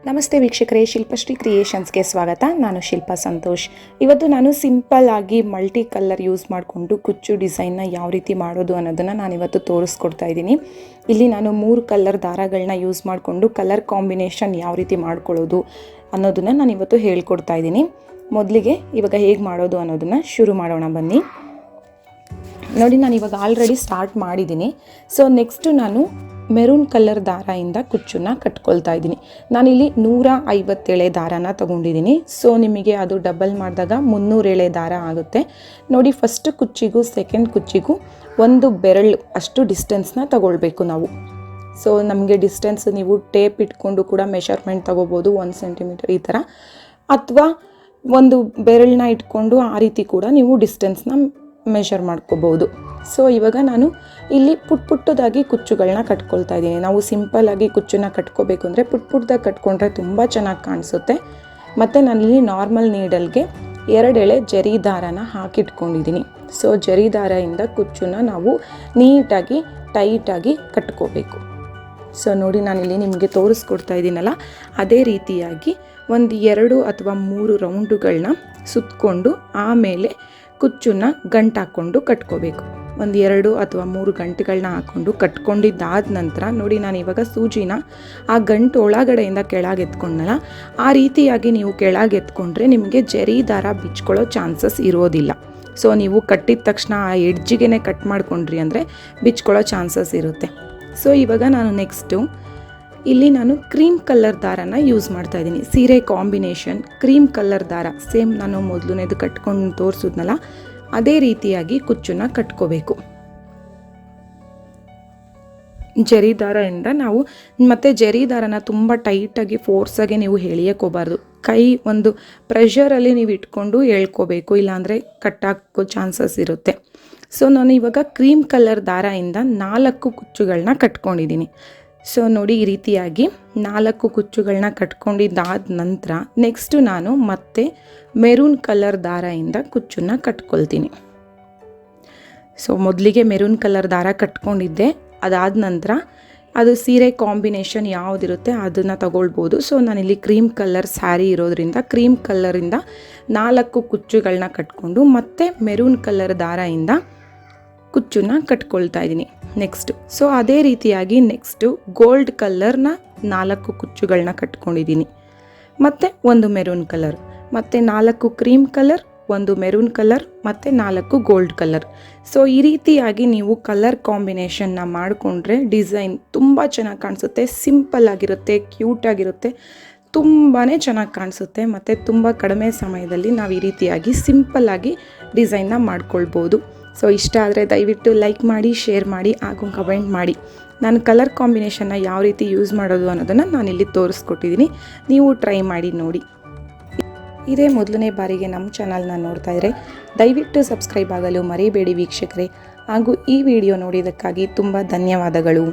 ನಮಸ್ತೆ ವೀಕ್ಷಕರೇ, ಶಿಲ್ಪಶ್ರೀ ಕ್ರಿಯೇಷನ್ಸ್ಗೆ ಸ್ವಾಗತ. ನಾನು ಶಿಲ್ಪಾ ಸಂತೋಷ್. ಇವತ್ತು ನಾನು ಸಿಂಪಲ್ ಆಗಿ ಮಲ್ಟಿ ಕಲರ್ ಯೂಸ್ ಮಾಡಿಕೊಂಡು ಕುಚ್ಚು ಡಿಸೈನ್ನ ಯಾವ ರೀತಿ ಮಾಡೋದು ಅನ್ನೋದನ್ನು ನಾನಿವತ್ತು ತೋರಿಸ್ಕೊಡ್ತಾ ಇದ್ದೀನಿ. ಇಲ್ಲಿ ನಾನು 3 ಕಲರ್ ದಾರಗಳನ್ನ ಯೂಸ್ ಮಾಡಿಕೊಂಡು ಕಲರ್ ಕಾಂಬಿನೇಷನ್ ಯಾವ ರೀತಿ ಮಾಡ್ಕೊಳ್ಳೋದು ಅನ್ನೋದನ್ನು ನಾನಿವತ್ತು ಹೇಳ್ಕೊಡ್ತಾ ಇದ್ದೀನಿ. ಮೊದಲಿಗೆ ಇವಾಗ ಹೇಗೆ ಮಾಡೋದು ಅನ್ನೋದನ್ನು ಶುರು ಮಾಡೋಣ ಬನ್ನಿ. ನೋಡಿ, ನಾನು ಇವಾಗ ಆಲ್ರೆಡಿ ಸ್ಟಾರ್ಟ್ ಮಾಡಿದ್ದೀನಿ. ಸೊ ನೆಕ್ಸ್ಟು ನಾನು ಮೆರೂನ್ ಕಲರ್ ದಾರದಿಂದ ಕುಚ್ಚನ್ನ ಕಟ್ಕೊಳ್ತಾ ಇದ್ದೀನಿ. ನಾನಿಲ್ಲಿ 150 ಎಳೆ ದಾರನ ತೊಗೊಂಡಿದ್ದೀನಿ. ಸೊ ನಿಮಗೆ ಅದು ಡಬಲ್ ಮಾಡಿದಾಗ 300 ಎಳೆ ದಾರ ಆಗುತ್ತೆ. ನೋಡಿ, ಫಸ್ಟ್ ಕುಚ್ಚಿಗೂ ಸೆಕೆಂಡ್ ಕುಚ್ಚಿಗೂ 1 ಬೆರಳು ಅಷ್ಟು ಡಿಸ್ಟೆನ್ಸ್ನ ತಗೊಳ್ಬೇಕು ನಾವು. ಸೊ ನಮಗೆ ಡಿಸ್ಟೆನ್ಸ್ ನೀವು ಟೇಪ್ ಇಟ್ಕೊಂಡು ಕೂಡ ಮೆಷರ್ಮೆಂಟ್ ತೊಗೋಬೋದು, 1 ಸೆಂಟಿಮೀಟರ್ ಈ ಥರ, ಅಥವಾ 1 ಬೆರಳನ್ನ ಇಟ್ಕೊಂಡು ಆ ರೀತಿ ಕೂಡ ನೀವು ಡಿಸ್ಟೆನ್ಸ್ನ ಮೆಷರ್ ಮಾಡ್ಕೋಬೋದು. ಸೊ ಇವಾಗ ನಾನು ಇಲ್ಲಿ ಪುಟ್ಟದಾಗಿ ಕುಚ್ಚುಗಳನ್ನ ಕಟ್ಕೊಳ್ತಾ ಇದ್ದೀನಿ. ನಾವು ಸಿಂಪಲ್ಲಾಗಿ ಕುಚ್ಚನ್ನ ಕಟ್ಕೋಬೇಕು ಅಂದರೆ ಪುಟ್ಟದಾಗಿ ಕಟ್ಕೊಂಡ್ರೆ ತುಂಬ ಚೆನ್ನಾಗಿ ಕಾಣಿಸುತ್ತೆ. ಮತ್ತು ನಾನಿಲ್ಲಿ ನಾರ್ಮಲ್ ನೀಡಲ್ಗೆ 2 ಎಳೆ ಜರಿ ದಾರನ ಹಾಕಿಟ್ಕೊಂಡಿದ್ದೀನಿ. ಸೊ ಜರಿ ದಾರದಿಂದ ಕುಚ್ಚನ್ನ ನಾವು ನೀಟಾಗಿ ಟೈಟಾಗಿ ಕಟ್ಕೋಬೇಕು. ಸೊ ನೋಡಿ, ನಾನಿಲ್ಲಿ ನಿಮಗೆ ತೋರಿಸ್ಕೊಡ್ತಾ ಇದ್ದೀನಲ್ಲ, ಅದೇ ರೀತಿಯಾಗಿ 2 ಅಥವಾ 3 ರೌಂಡುಗಳನ್ನ ಸುತ್ತಕೊಂಡು ಆಮೇಲೆ ಕುಚ್ಚನ್ನ ಗಂಟಾಕ್ಕೊಂಡು ಕಟ್ಕೋಬೇಕು. 2 ಅಥವಾ 3 ಗಂಟುಗಳನ್ನ ಹಾಕ್ಕೊಂಡು ಕಟ್ಕೊಂಡಿದ್ದಾದ ನಂತರ ನೋಡಿ, ನಾನು ಇವಾಗ ಸೂಜಿನ ಆ ಗಂಟು ಒಳಗಡೆಯಿಂದ ಕೆಳಗೆ ಎತ್ಕೊಂಡಲ್ಲ, ಆ ರೀತಿಯಾಗಿ ನೀವು ಕೆಳಗೆ ಎತ್ಕೊಂಡ್ರೆ ನಿಮಗೆ ಜರಿ ದಾರ ಬಿಚ್ಕೊಳ್ಳೋ ಚಾನ್ಸಸ್ ಇರೋದಿಲ್ಲ. ಸೊ ನೀವು ಕಟ್ಟಿದ ತಕ್ಷಣ ಆ ಎಡ್ಜಿಗೆ ಕಟ್ ಮಾಡ್ಕೊಂಡ್ರಿ ಅಂದರೆ ಬಿಚ್ಕೊಳ್ಳೋ ಚಾನ್ಸಸ್ ಇರುತ್ತೆ. ಸೊ ಇವಾಗ ನಾನು ನೆಕ್ಸ್ಟು ಇಲ್ಲಿ ನಾನು ಕ್ರೀಮ್ ಕಲರ್ ದಾರನ ಯೂಸ್ ಮಾಡ್ತಾ ಇದ್ದೀನಿ. ಸೀರೆ ಕಾಂಬಿನೇಷನ್ ಕ್ರೀಮ್ ಕಲರ್ ದಾರ, ಸೇಮ್ ನಾನು ಮೊದಲನೇದು ಕಟ್ಕೊಂಡು ತೋರಿಸಿದ್ನಲ್ಲ ಅದೇ ರೀತಿಯಾಗಿ ಕುಚ್ಚನ್ನ ಕಟ್ಕೋಬೇಕು. ಜರಿ ದಾರದಿಂದ ನಾವು ಮತ್ತು ಜರಿ ದಾರನ ತುಂಬ ಟೈಟಾಗಿ ಫೋರ್ಸಾಗಿ ನೀವು ಎಳೆಯೋಕ್ಕೋಗಬಾರ್ದು. ಕೈ ಒಂದು ಪ್ರೆಷರಲ್ಲಿ ನೀವು ಇಟ್ಕೊಂಡು ಎಳ್ಕೋಬೇಕು, ಇಲ್ಲಾಂದರೆ ಕಟ್ಟಾಕೋ ಚಾನ್ಸಸ್ ಇರುತ್ತೆ. ಸೊ ನಾನು ಇವಾಗ ಕ್ರೀಮ್ ಕಲರ್ ದಾರದಿಂದ 4 ಕುಚ್ಚುಗಳನ್ನ ಕಟ್ಕೊಂಡಿದ್ದೀನಿ. ಸೊ ನೋಡಿ, ಈ ರೀತಿಯಾಗಿ 4 ಕುಚ್ಚುಗಳನ್ನ ಕಟ್ಕೊಂಡಿದ್ದಾದ ನಂತರ ನೆಕ್ಸ್ಟು ನಾನು ಮತ್ತೆ ಮೆರೂನ್ ಕಲರ್ ದಾರದಿಂದ ಕುಚ್ಚನ್ನ ಕಟ್ಕೊಳ್ತೀನಿ. ಸೊ ಮೊದಲಿಗೆ ಮೆರೂನ್ ಕಲರ್ ದಾರ ಕಟ್ಕೊಂಡಿದ್ದೆ, ಅದಾದ ನಂತರ ಅದು ಸೀರೆ ಕಾಂಬಿನೇಷನ್ ಯಾವುದಿರುತ್ತೆ ಅದನ್ನು ತಗೊಳ್ಬೋದು. ಸೊ ನಾನಿಲ್ಲಿ ಕ್ರೀಮ್ ಕಲರ್ ಸ್ಯಾರಿ ಇರೋದ್ರಿಂದ ಕ್ರೀಮ್ ಕಲರಿಂದ 4 ಕುಚ್ಚುಗಳನ್ನ ಕಟ್ಕೊಂಡು ಮತ್ತೆ ಮೆರೂನ್ ಕಲರ್ ದಾರದಿಂದ ಕುಚ್ಚನ್ನ ಕಟ್ಕೊಳ್ತಾ ಇದ್ದೀನಿ ನೆಕ್ಸ್ಟು. ಸೊ ಅದೇ ರೀತಿಯಾಗಿ ನೆಕ್ಸ್ಟು ಗೋಲ್ಡ್ ಕಲರ್ನ 4 ಕುಚ್ಚುಗಳನ್ನ ಕಟ್ಕೊಂಡಿದ್ದೀನಿ, ಮತ್ತು 1 ಮೆರೂನ್ ಕಲರ್, ಮತ್ತು 4 ಕ್ರೀಮ್ ಕಲರ್, 1 ಮೆರೂನ್ ಕಲರ್, ಮತ್ತು 4 ಗೋಲ್ಡ್ ಕಲರ್. ಸೊ ಈ ರೀತಿಯಾಗಿ ನೀವು ಕಲರ್ ಕಾಂಬಿನೇಷನ್ನ ಮಾಡಿಕೊಂಡ್ರೆ ಡಿಸೈನ್ ತುಂಬ ಚೆನ್ನಾಗಿ ಕಾಣಿಸುತ್ತೆ. ಸಿಂಪಲ್ ಆಗಿರುತ್ತೆ, ಕ್ಯೂಟಾಗಿರುತ್ತೆ, ತುಂಬಾ ಚೆನ್ನಾಗಿ ಕಾಣಿಸುತ್ತೆ. ಮತ್ತು ತುಂಬ ಕಡಿಮೆ ಸಮಯದಲ್ಲಿ ನಾವು ಈ ರೀತಿಯಾಗಿ ಸಿಂಪಲ್ಲಾಗಿ ಡಿಸೈನ್ನ ಮಾಡ್ಕೊಳ್ಬೋದು. ಸೊ ಇಷ್ಟ ಆದರೆ ದಯವಿಟ್ಟು ಲೈಕ್ ಮಾಡಿ, ಶೇರ್ ಮಾಡಿ, ಹಾಗೂ ಕಮೆಂಟ್ ಮಾಡಿ. ನಾನು ಕಲರ್ ಕಾಂಬಿನೇಷನ್ನ ಯಾವ ರೀತಿ ಯೂಸ್ ಮಾಡೋದು ಅನ್ನೋದನ್ನು ನಾನಿಲ್ಲಿ ತೋರಿಸ್ಕೊಟ್ಟಿದ್ದೀನಿ. ನೀವು ಟ್ರೈ ಮಾಡಿ ನೋಡಿ. ಇದೇ ಮೊದಲನೇ ಬಾರಿಗೆ ನಮ್ಮ ಚಾನಲ್ನ ನೋಡ್ತಾ ಇದ್ದರೆ ದಯವಿಟ್ಟು ಸಬ್ಸ್ಕ್ರೈಬ್ ಆಗಲು ಮರಿಬೇಡಿ ವೀಕ್ಷಕರೇ. ಹಾಗೂ ಈ ವಿಡಿಯೋ ನೋಡಿದ್ದಕ್ಕಾಗಿ ತುಂಬ ಧನ್ಯವಾದಗಳು.